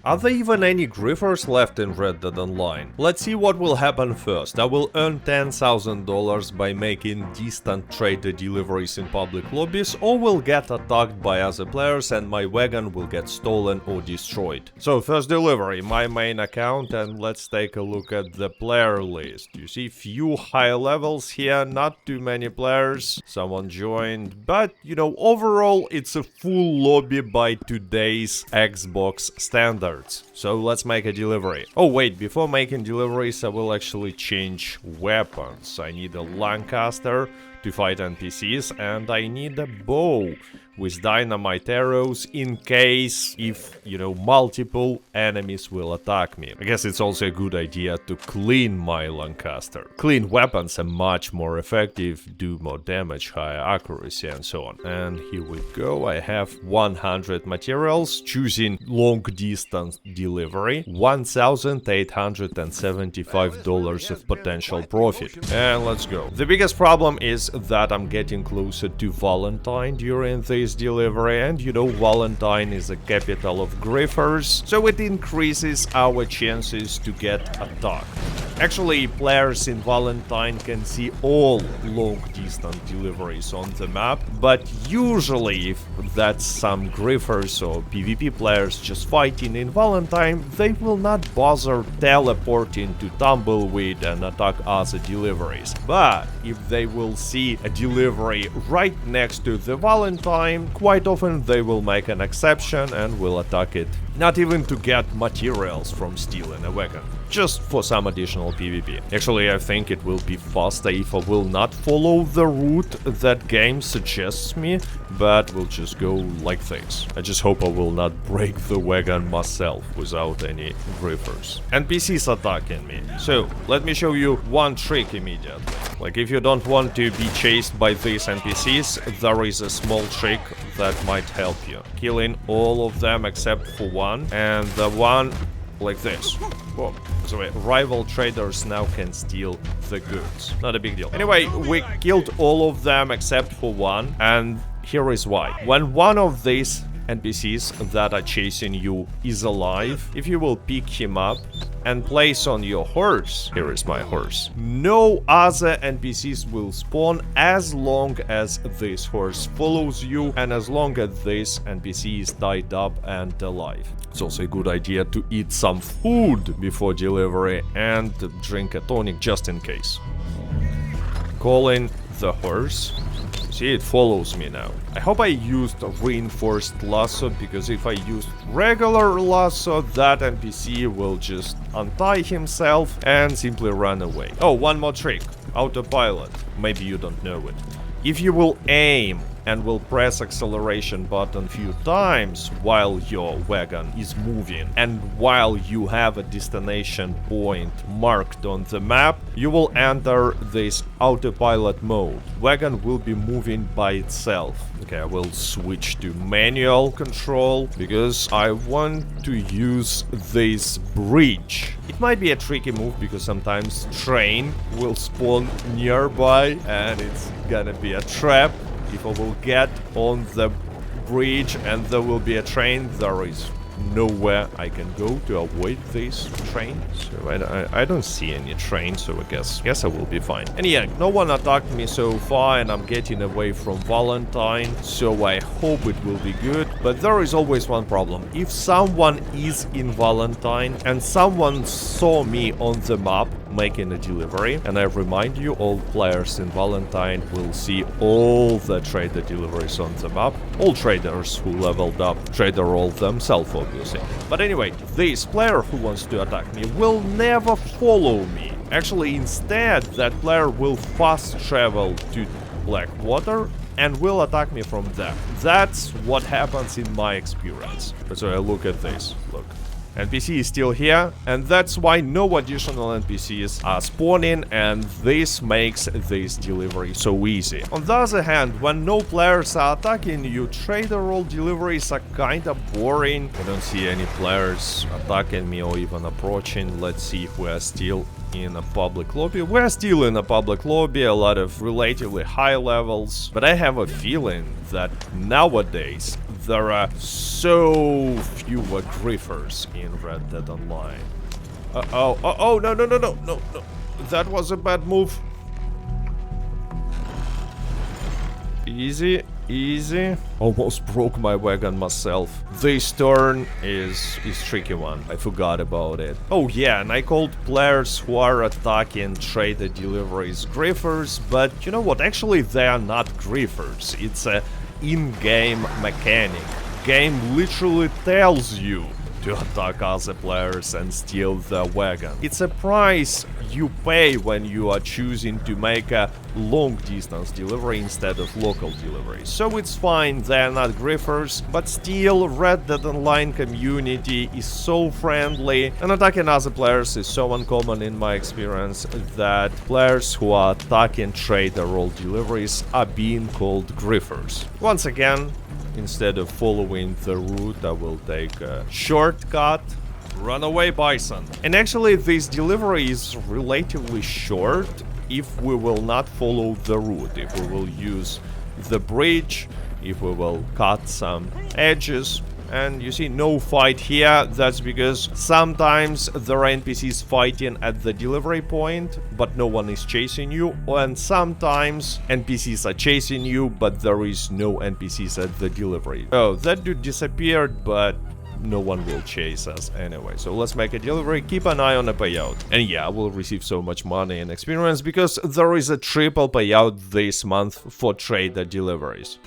Are there even any griffers left in Red Dead Online? Let's see what will happen first. I will earn $10,000 by making distant trader deliveries in public lobbies, or will get attacked by other players and my wagon will get stolen or destroyed. So first delivery, my main account, and let's take a look at the player list. You see few high levels here, not too many players, someone joined, but you know, overall it's a full lobby by today's Xbox standards. So let's make a delivery. Oh wait, before making deliveries I will actually change weapons. I need a Lancaster to fight NPCs and I need a bow with dynamite arrows in case if, you know, multiple enemies will attack me. I guess it's also a good idea to clean my Lancaster. Clean weapons are much more effective, do more damage, higher accuracy and so on. And here we go, I have 100 materials, choosing long distance delivery, $1,875 of potential profit. And let's go. The biggest problem is that I'm getting closer to Valentine during this delivery, and you know Valentine is a capital of griffers, so it increases our chances to get attacked. Actually, players in Valentine can see all long-distance deliveries on the map, but usually if that's some griffers or PvP players just fighting in Valentine, they will not bother teleporting to Tumbleweed and attack other deliveries. But if they will see a delivery right next to the Valentine, quite often they will make an exception and will attack it. Not even to get materials from stealing a wagon, just for some additional PvP. Actually, I think it will be faster if I will not follow the route that game suggests me, but will just go like this. I just hope I will not break the wagon myself without any griffers. NPCs attacking me. So, let me show you one trick immediately. Like, if you don't want to be chased by these NPCs, there is a small trick that might help you. Killing all of them except for one, and the one like this. Whoa. So rival traders now can steal the goods. Not a big deal. Anyway, we killed all of them except for one, and here is why. When one of these NPCs that are chasing you is alive, if you will pick him up and place on your horse, here is my horse, no other NPCs will spawn as long as this horse follows you and as long as this NPC is tied up and alive. It's also a good idea to eat some food before delivery and drink a tonic just in case. Calling the horse. See, it follows me now. I hope I used a reinforced lasso, because if I used regular lasso, that NPC will just untie himself and simply run away. Oh, one more trick. Autopilot. Maybe you don't know it. If you will aim and will press acceleration button few times while your wagon is moving and while you have a destination point marked on the map, you will enter this autopilot mode. Wagon will be moving by itself. Okay, I will switch to manual control because I want to use this bridge. It might be a tricky move because sometimes train will spawn nearby and it's gonna be a trap. If I will get on the bridge and there will be a train, there is nowhere I can go to avoid this train. So I don't see any train, so I guess I will be fine. And yeah, no one attacked me so far and I'm getting away from Valentine, so I hope it will be good. But there is always one problem. If someone is in Valentine and someone saw me on the map making a delivery, and I remind you, all players in Valentine will see all the trader deliveries on the map. All traders who leveled up trader roll themselves, obviously. But anyway, this player who wants to attack me will never follow me. Actually, instead, that player will fast travel to Blackwater and will attack me from there. That's what happens in my experience. So I look at this, look. NPC is still here, and that's why no additional NPCs are spawning, and this makes this delivery so easy. On the other hand, when no players are attacking you, trader roll deliveries are kinda boring. I don't see any players attacking me or even approaching. Let's see if we are still in a public lobby. We're still in a public lobby, a lot of relatively high levels, but I have a feeling that nowadays there are so few griefers in Red Dead Online. Oh, no. That was a bad move. Easy. Almost broke my wagon myself. This turn is tricky one. I forgot about it. Oh yeah, and I called players who are attacking trader deliveries griefers, but you know what? Actually, they are not griefers. It's a in-game mechanic. Game literally tells you to attack other players and steal their wagon. It's a price you pay when you are choosing to make a long-distance delivery instead of local delivery. So it's fine, they're not griefers, but still Red Dead Online community is so friendly, and attacking other players is so uncommon in my experience that players who are attacking trader role deliveries are being called griefers. Once again, instead of following the route, I will take a shortcut. Runaway Bison. And actually, this delivery is relatively short if we will not follow the route, if we will use the bridge, if we will cut some edges. And you see, no fight here. That's because sometimes there are NPCs fighting at the delivery point, but no one is chasing you. And sometimes NPCs are chasing you, but there is no NPCs at the delivery. Oh, that dude disappeared, but no one will chase us anyway. So let's make a delivery, keep an eye on a payout. And yeah, I will receive so much money and experience because there is a triple payout this month for trader deliveries.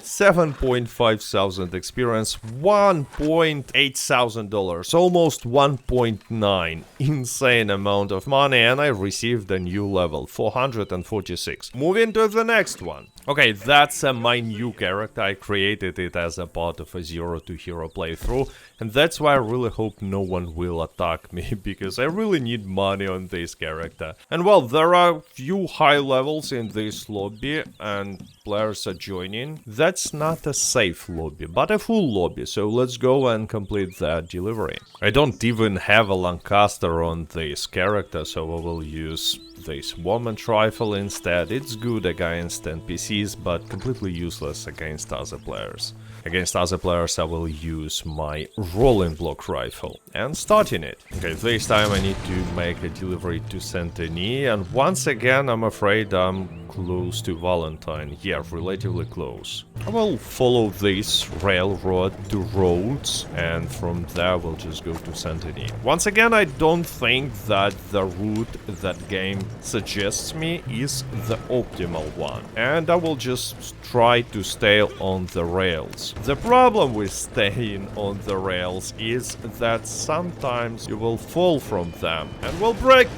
7.5 thousand experience, $1.8 thousand, almost 1.9. Insane amount of money, and I received a new level, 446. Moving to the next one. Okay, that's my new character. I created it as a part of a Zero to Hero playthrough, and that's why I really hope no one will attack me, because I really need money on this character. And well, there are few high levels in this lobby, and players are joining. That's not a safe lobby, but a full lobby, so let's go and complete that delivery. I don't even have a Lancaster on this character, so I will use this Warmint rifle instead. It's good against NPCs, but completely useless against other players. Against other players I will use my rolling block rifle and starting it. Okay, this time I need to make a delivery to Saint-Denis, and once again I'm afraid I'm close to Valentine. Yeah, relatively close. I will follow this railroad to Rhodes, and from there we'll just go to Saint-Denis. Once again, I don't think that the route that game suggests me is the optimal one, and I will just try to stay on the rails. The problem with staying on the rails is that sometimes you will fall from them and will break.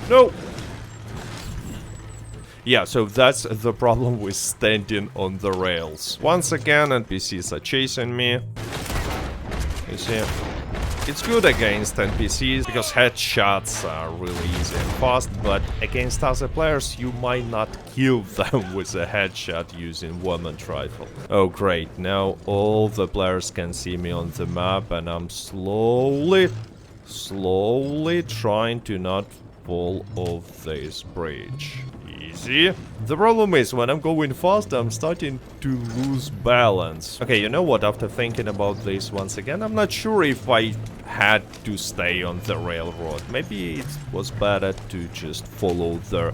No! Yeah, so that's the problem with standing on the rails. Once again, NPCs are chasing me. You see? It's good against NPCs, because headshots are really easy and fast, but against other players you might not kill them with a headshot using Warmint rifle. Oh great, now all the players can see me on the map, and I'm slowly trying to not fall off this bridge. Easy. The problem is, when I'm going fast, I'm starting to lose balance. Okay, you know what, after thinking about this once again, I'm not sure if I had to stay on the railroad. Maybe it was better to just follow the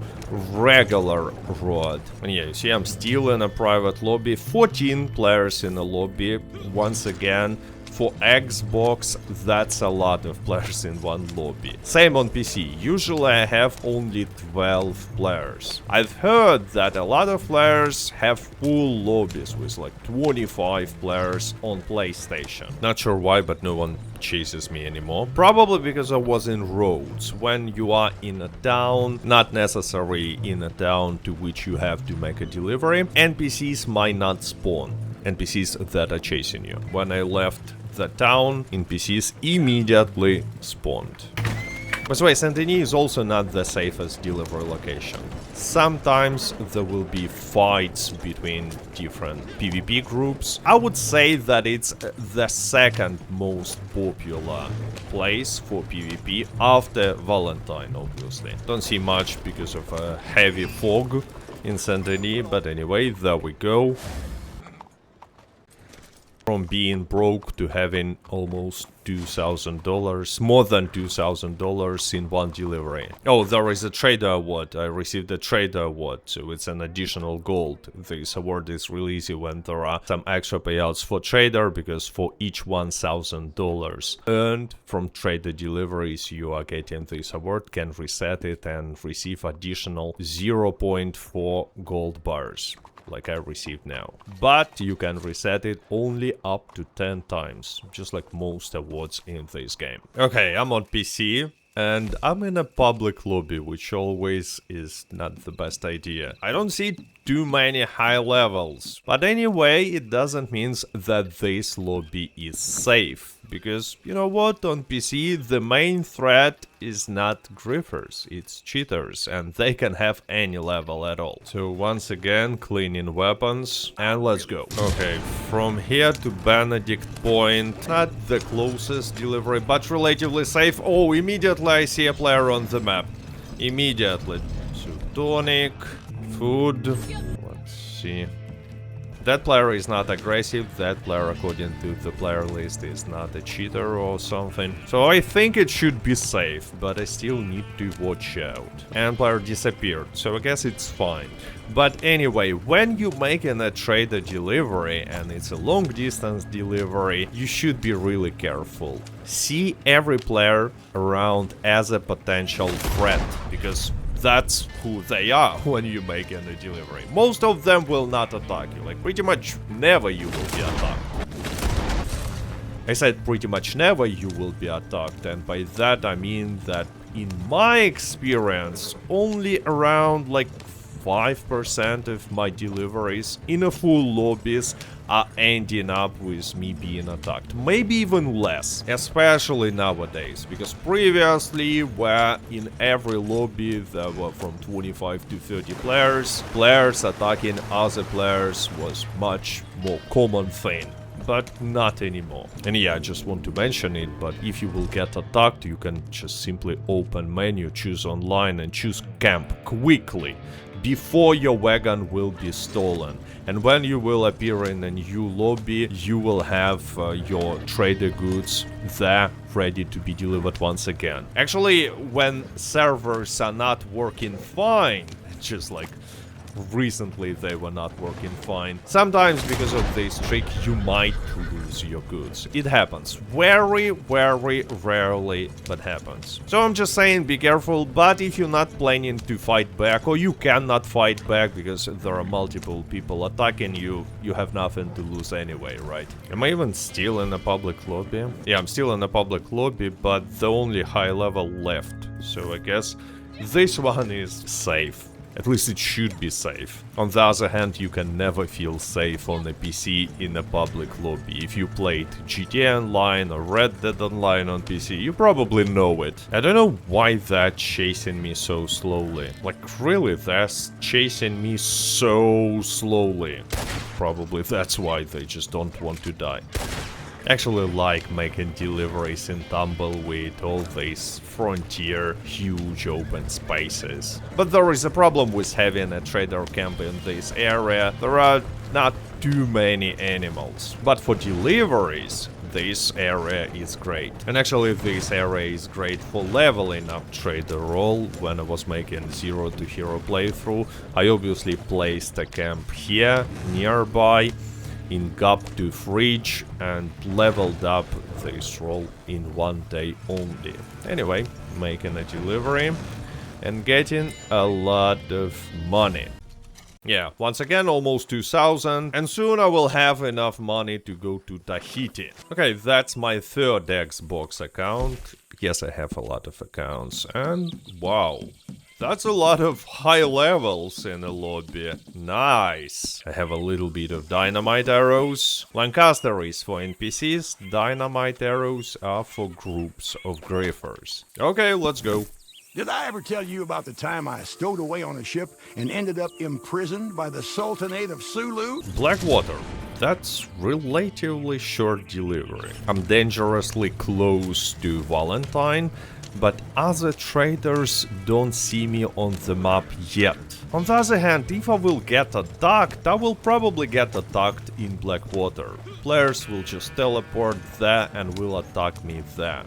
regular road. And yeah, you see, I'm still in a private lobby, 14 players in a lobby. Once again, for Xbox, that's a lot of players in one lobby. Same on PC. Usually I have only 12 players. I've heard that a lot of players have full lobbies with like 25 players on PlayStation. Not sure why, but no one chases me anymore. Probably because I was in Rhodes. When you are in a town, not necessarily in a town to which you have to make a delivery, NPCs might not spawn. NPCs that are chasing you. When I left the town, NPCs immediately spawned. By the way, Saint-Denis is also not the safest delivery location. Sometimes there will be fights between different PvP groups. I would say that it's the second most popular place for PvP after Valentine, obviously. Don't see much because of a heavy fog in Saint-Denis, but anyway, there we go. from being broke to having almost $2,000, more than $2,000 in one delivery. Oh, there is a trader award. I received a trader award, so it's an additional gold. This award is really easy when there are some extra payouts for trader, because for each $1,000 earned from trader deliveries, you are getting this award, can reset it and receive additional 0.4 gold bars, like I received now. But you can reset it only up to 10 times, just like most awards in this game. Okay, I'm on PC. And I'm in a public lobby, which always is not the best idea. I don't see too many high levels. But anyway, it doesn't mean that this lobby is safe. Because, you know what, on PC the main threat is not griffers, it's cheaters. And they can have any level at all. So once again, cleaning weapons. And let's go. Okay, from here to Benedict Point. Not the closest delivery, but relatively safe. Oh, immediately I see a player on the map. Immediately. So tonic, food. Let's see. That player is not aggressive. That player, according to the player list, is not a cheater or something. So I think it should be safe, but I still need to watch out. And player disappeared, so I guess it's fine. But anyway, when you making a trader delivery and it's a long distance delivery, you should be really careful. See every player around as a potential threat, because that's who they are when you make a delivery. Most of them will not attack you, like pretty much never you will be attacked. I said pretty much never you will be attacked, and by that I mean that in my experience, only around like 5% of my deliveries in a full lobbies are ending up with me being attacked. Maybe even less, especially nowadays, because previously where in every lobby there were from 25 to 30 players, players attacking other players was much more common thing. But not anymore. And yeah, I just want to mention it, but if you will get attacked, you can just simply open menu, choose online and choose camp quickly before your wagon will be stolen. And when you will appear in a new lobby, you will have your trader goods there ready to be delivered once again. Actually, when servers are not working fine, just like recently they were not working fine, sometimes because of this trick you might lose your goods. It happens. Very, very rarely, but happens. So I'm just saying, be careful, but if you're not planning to fight back, or you cannot fight back because there are multiple people attacking you, you have nothing to lose anyway, right? Am I even still in a public lobby? Yeah, I'm still in a public lobby, but the only high level left. So I guess this one is safe. At least it should be safe. On the other hand, you can never feel safe on a PC in a public lobby. If you played GTA Online or Red Dead Online on PC, you probably know it. I don't know why they're chasing me so slowly. Like, really, they're chasing me so slowly. Probably that's why they just don't want to die. Actually like making deliveries in Tumbleweed, all these frontier, huge open spaces. But there is a problem with having a trader camp in this area. There are not too many animals. But for deliveries, this area is great. And actually this area is great for leveling up trader role. When I was making Zero to Hero playthrough, I obviously placed a camp here, nearby, in Gap to Fridge, and leveled up this role in one day only. Anyway, making a delivery and getting a lot of money. Yeah, once again, almost 2,000, and soon I will have enough money to go to Tahiti. Okay, that's my third Xbox account. Yes, I have a lot of accounts, and wow. That's a lot of high levels in a lobby. Nice. I have a little bit of dynamite arrows. Lancaster is for NPCs, dynamite arrows are for groups of griffers. Okay, let's go. Did I ever tell you about the time I stowed away on a ship and ended up imprisoned by the Sultanate of Sulu? Blackwater. That's relatively short delivery. I'm dangerously close to Valentine. but other traders don't see me on the map yet. On the other hand, if I will get attacked, I will probably get attacked in Blackwater. Players will just teleport there and will attack me there.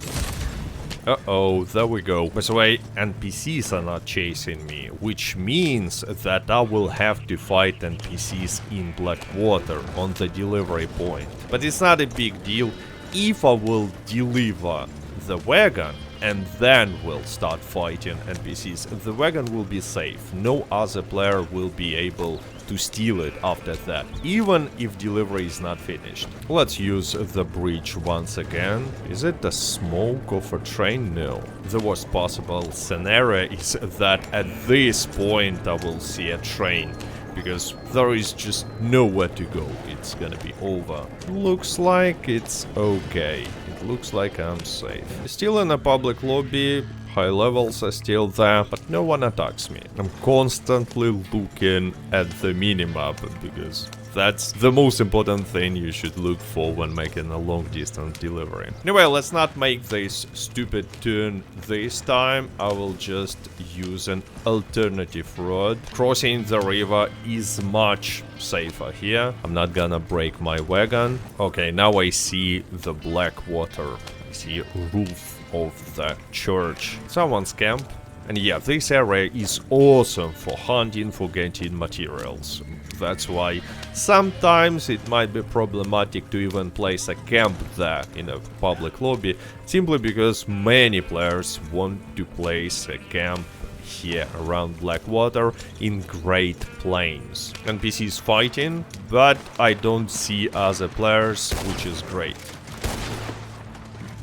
Uh-oh, there we go. By the way, NPCs are not chasing me, which means that I will have to fight NPCs in Blackwater on the delivery point. But it's not a big deal if I will deliver the wagon and then we'll start fighting NPCs. The wagon will be safe. No other player will be able to steal it after that, even if delivery is not finished. Let's use the bridge once again. Is it the smoke of a train? No. The worst possible scenario is that at this point I will see a train, because there is just nowhere to go. It's gonna be over. Looks like it's okay. It looks like I'm safe. Still in a public lobby. High levels are still there, but no one attacks me. I'm constantly looking at the minimap, because that's the most important thing you should look for when making a long distance delivery. Anyway, let's not make this stupid turn this time. I will just use an alternative road. Crossing the river is much safer here. I'm not gonna break my wagon. Okay, now I see the Blackwater. I see roof of the church. Someone's camp. And yeah, this area is awesome for hunting, for getting materials. That's why sometimes it might be problematic to even place a camp there in a public lobby, simply because many players want to place a camp here around Blackwater in Great Plains. NPCs fighting, but I don't see other players, which is great.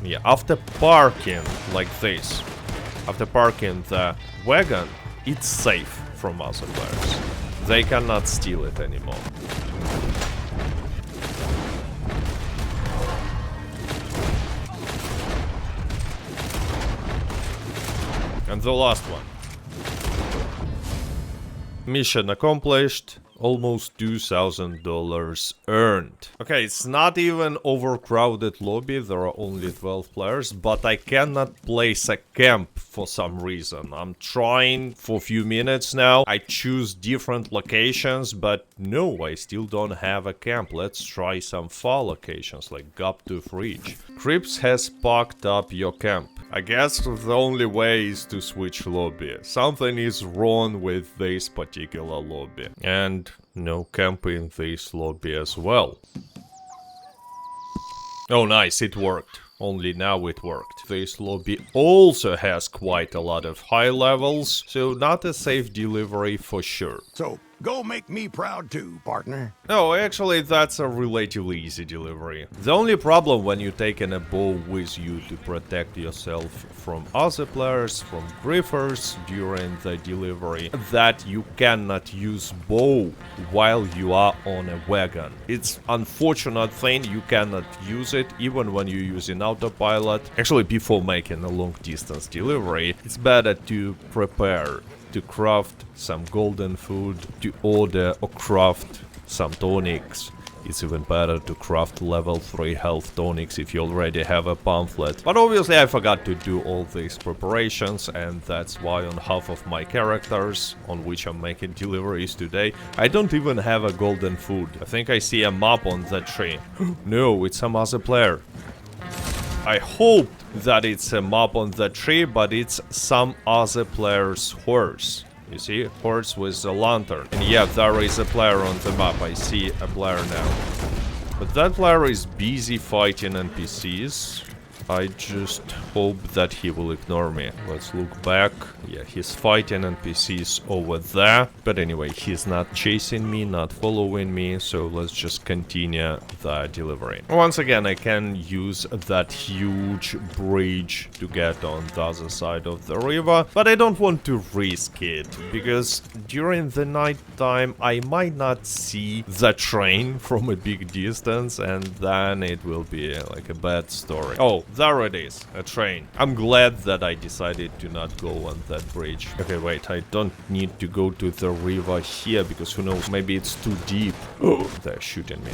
Yeah, after parking like this, after parking the wagon, it's safe from other players. They cannot steal it anymore. And the last one. Mission accomplished. Almost $2,000 earned. Okay, it's not even overcrowded lobby, there are only 12 players, but I cannot place a camp for some reason. I'm trying for a few minutes now, I choose different locations, but no, I still don't have a camp. Let's try some far locations, like Guptooth Ridge. Crips has packed up your camp. I guess the only way is to switch lobby. Something is wrong with this particular lobby. And no camp in this lobby as well. Oh nice, it worked. Only now it worked. This lobby also has quite a lot of high levels, so not a safe delivery for sure. So, go make me proud too, partner. No, actually that's a relatively easy delivery. The only problem when you taking a bow with you to protect yourself from other players, from griefers during the delivery, that you cannot use bow while you are on a wagon. It's unfortunate thing, you cannot use it even when you're using autopilot. Actually, before making a long distance delivery, it's better to prepare, to craft some golden food, to order or craft some tonics. It's even better to craft level 3 health tonics if you already have a pamphlet. But obviously I forgot to do all these preparations, and that's why on half of my characters, on which I'm making deliveries today, I don't even have a golden food. I think I see a map on that tree. No, it's some other player. I hope that it's a map on the tree, but it's some other player's horse. You see, horse with a lantern. And yeah, there is a player on the map. I see a player now. But that player is busy fighting NPCs. I just hope that he will ignore me. Let's look back. Yeah, he's fighting NPCs over there. But anyway, he's not chasing me, not following me, so let's just continue the delivery. Once again, I can use that huge bridge to get on the other side of the river, but I don't want to risk it, because during the night time I might not see the train from a big distance, and then it will be like a bad story. Oh, There it is, a train. I'm glad that I decided to not go on that bridge. Okay, wait, I don't need to go to the river here, because who knows, maybe it's too deep. Oh, they're shooting me.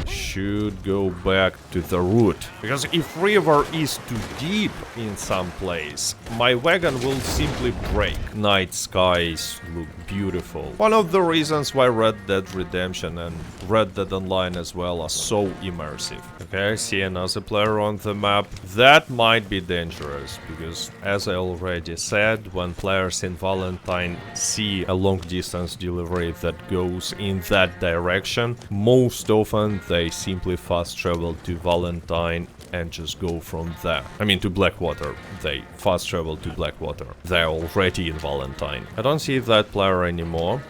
Should go back to the route, because if river is too deep in some place, my wagon will simply break. Night skies look beautiful. One of the reasons why Red Dead Redemption and Red Dead Online as well are so immersive. Okay, I see another player on the map. That might be dangerous, because as I already said, when players in Valentine see a long distance delivery that goes in that direction, most often they simply fast travel to Valentine and just go from there. I mean to Blackwater. They fast travel to Blackwater. They're already in Valentine. I don't see that player anymore.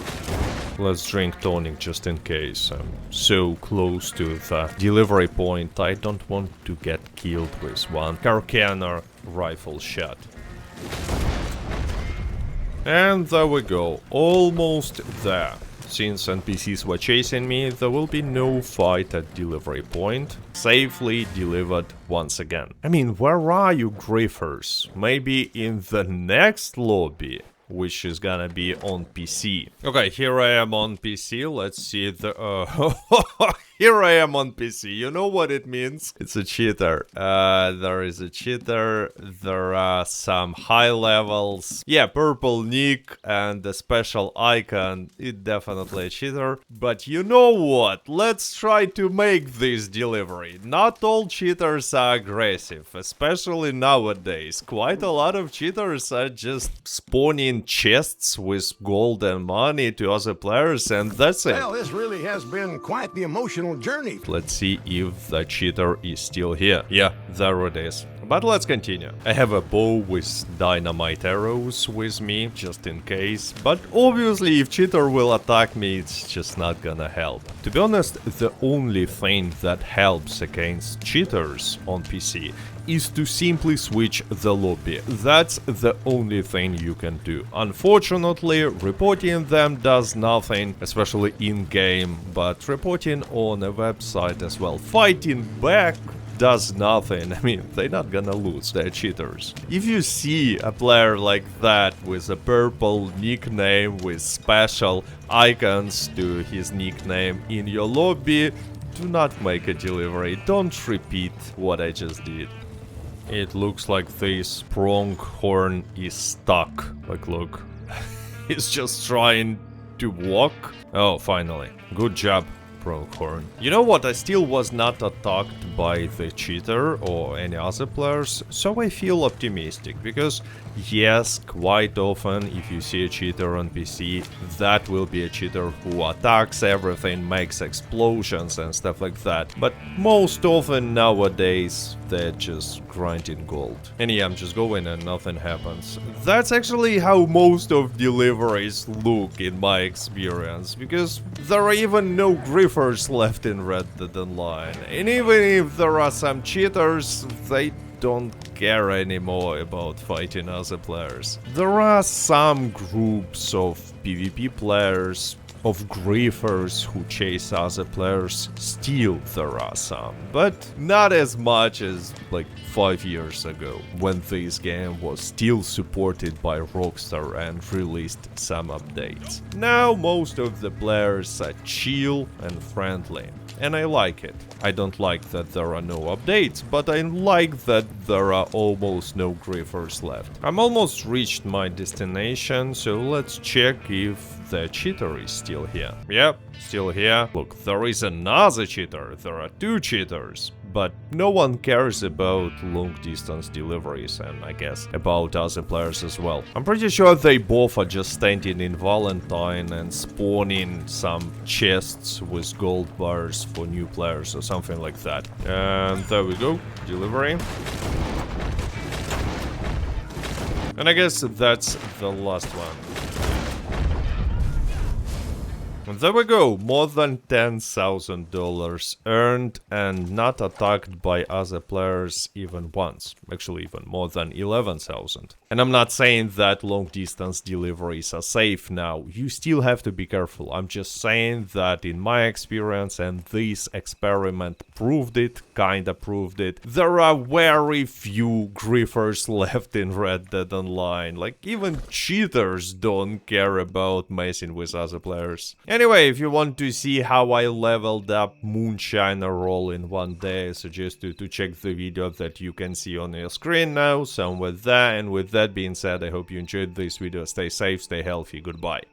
Let's drink tonic just in case. I'm so close to the delivery point. I don't want to get killed with one Carcaner rifle shot. And there we go. Almost there. Since NPCs were chasing me, there will be no fight at delivery point. Safely delivered once again. I mean, where are you, griefers? Maybe in the next lobby, which is gonna be on PC. Okay, here I am on PC. Let's see the... Here I am on PC. You know what it means? It's a cheater. There is a cheater. There are some high levels. Yeah, purple nick and a special icon. It's definitely a cheater. But you know what? Let's try to make this delivery. Not all cheaters are aggressive, especially nowadays. Quite a lot of cheaters are just spawning chests with gold and money to other players, and that's it. Well, this really has been quite the emotional journey. Let's see if the cheater is still here. Yeah, there it is. But let's continue. I have a bow with dynamite arrows with me, just in case. But obviously, if cheater will attack me, it's just not gonna help. To be honest, the only thing that helps against cheaters on PC is to simply switch the lobby. That's the only thing you can do. Unfortunately, reporting them does nothing, especially in-game, but reporting on a website as well. Fighting back does nothing. I mean, they're not gonna lose, they're cheaters. If you see a player like that with a purple nickname with special icons to his nickname in your lobby, do not make a delivery. Don't repeat what I just did. It looks like this pronghorn is stuck. Like, look. He's just trying to walk. Oh, finally. Good job, pronghorn. You know what? I still was not attacked by the cheater or any other players, so I feel optimistic, because yes, quite often if you see a cheater on PC, that will be a cheater who attacks everything, makes explosions and stuff like that. But most often nowadays, they're just grinding gold. And yeah, I'm just going and nothing happens. That's actually how most of deliveries look in my experience, because there are even no griefers left in Red Dead Online. And even if there are some cheaters, they don't care anymore about fighting other players. There are some groups of PvP players, of griefers who chase other players. Still there are some, but not as much as like 5 years ago, when this game was still supported by Rockstar and released some updates. Now most of the players are chill and friendly, and I like it. I don't like that there are no updates, but I like that there are almost no griefers left. I'm almost reached my destination, so let's check if the cheater is still here. Yep, still here. Look, there is another cheater. There are 2 cheaters. But no one cares about long-distance deliveries, and I guess about other players as well. I'm pretty sure they both are just standing in Valentine and spawning some chests with gold bars for new players or something like that. And there we go, delivery. And I guess that's the last one. And there we go, more than $10,000 earned and not attacked by other players even once. Actually, even more than 11,000. And I'm not saying that long distance deliveries are safe now. You still have to be careful. I'm just saying that in my experience, and this experiment proved it, kinda proved it, there are very few griefers left in Red Dead Online. Like, even cheaters don't care about messing with other players. Anyway, if you want to see how I leveled up Moonshiner role in one day, I suggest you to check the video that you can see on your screen now. So with that being said, I hope you enjoyed this video. Stay safe, stay healthy, goodbye.